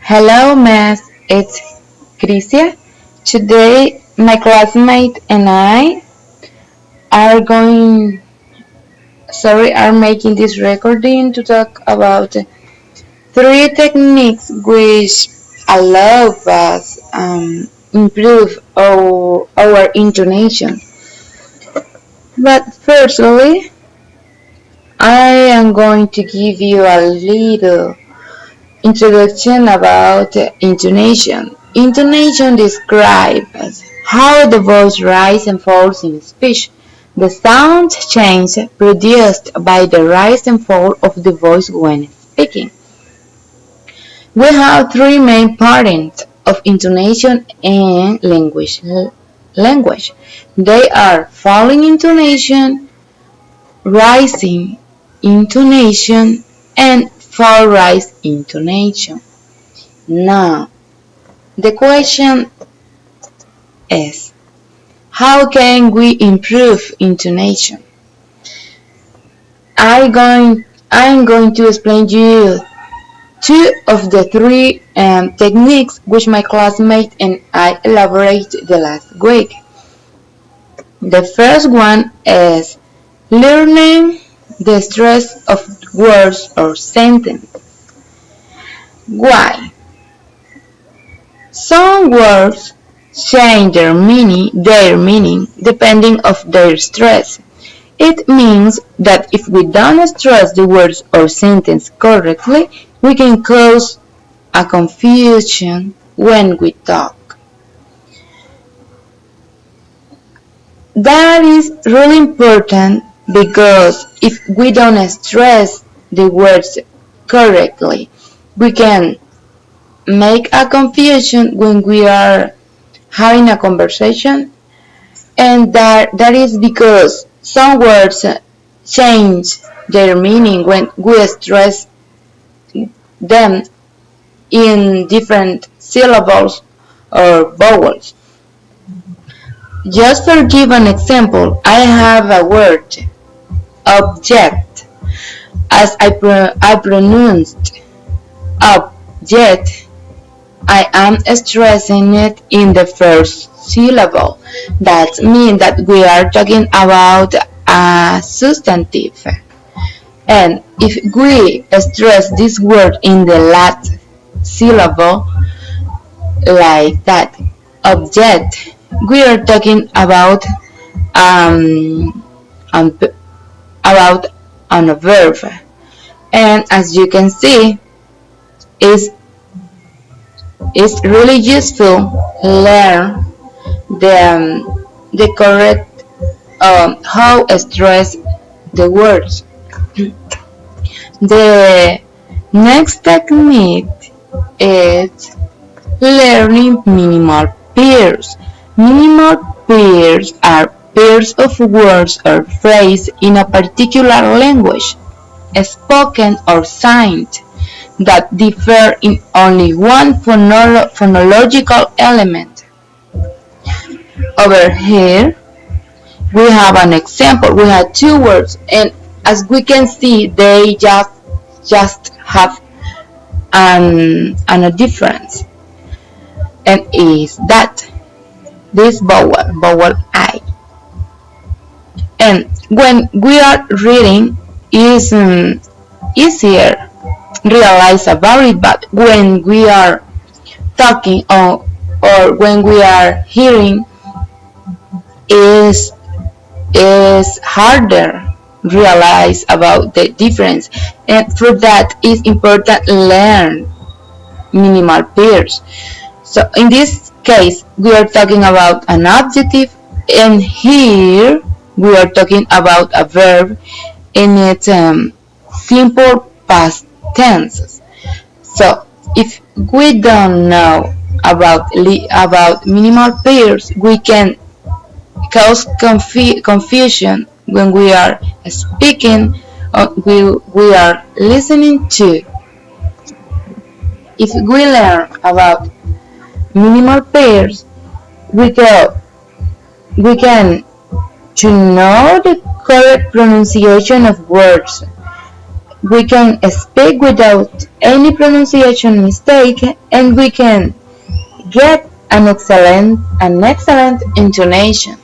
Hello, Mass. It's Crisia. Today, my classmate and I are are making this recording to talk about three techniques which allow us improve our intonation. But firstly, I am going to give you a little introduction about intonation. Intonation describes how the voice rises and falls in speech. The sound change produced by the rise and fall of the voice when speaking. We have three main patterns of intonation and language. They are falling intonation, rising intonation, and fall rise intonation. Now, the question is, how can we improve intonation? I'm going to explain to you two of the three techniques which my classmate and I elaborated the last week. The first one is learning the stress of words or sentences. Why? Some words change their meaning depending of their stress. It means that if we don't stress the words or sentence correctly, we can cause a confusion when we talk. That is really important because if we don't stress the words correctly, we can make a confusion when we are having a conversation, and that is because some words change their meaning when we stress them in different syllables or vowels. Just for give an example, I have a word object. As I pronounced object, I am stressing it in the first syllable. That means that we are talking about a substantive. And if we stress this word in the last syllable, like that, object, we are talking um, about on a verb. And as you can see, it's it's really useful learn the correct how stress the words. The next technique is learning minimal pairs. Minimal pairs are pairs of words or phrases in a particular language, spoken or signed, that differ in only one phonological element. Over here, we have an example. We have two words, and as we can see, they just have a difference, and is that this vowel I. And when we are reading, is easier realize about it, but when we are talking or when we are hearing, is harder realize about the difference, and for that is important learn minimal pairs. So in this case we are talking about an adjective, and here we are talking about a verb in its simple past tense. So if we don't know about minimal pairs, we can cause confusion when we are speaking or we are listening to. If we learn about minimal pairs, we can to know the correct pronunciation of words. We can speak without any pronunciation mistake, and we can get an excellent intonation.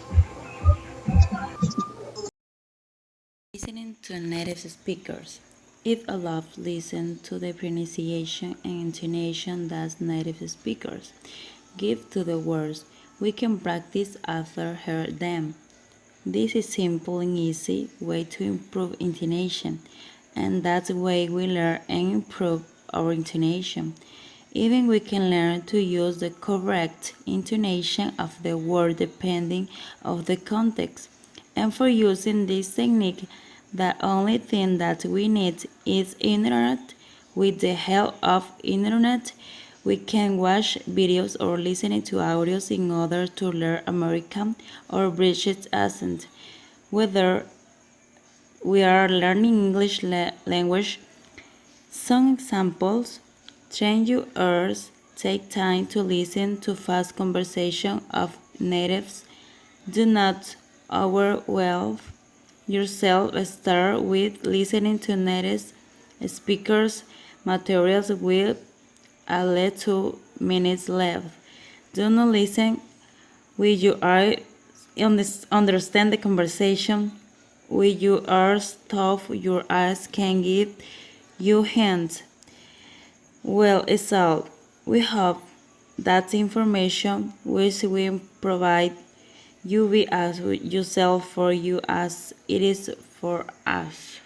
Listening to native speakers. It allows listen to the pronunciation and intonation that native speakers give to the words. We can practice after hear them. This is simple and easy way to improve intonation, and that's the way we learn and improve our intonation. Even we can learn to use the correct intonation of the word depending of the context. And for using this technique, the only thing that we need is internet. With the help of internet, we can watch videos or listen to audios in order to learn American or British accent. Whether we are learning English language, some examples: train your ears, take time to listen to fast conversation of natives. Do not overwhelm yourself. Start with listening to native speakers. Materials with a little minutes left. Do not listen with your eyes. Understand the conversation with your ears. Stuff your eyes can give you hints. Well, it's all. We hope that information which we provide you be as yourself for you as it is for us.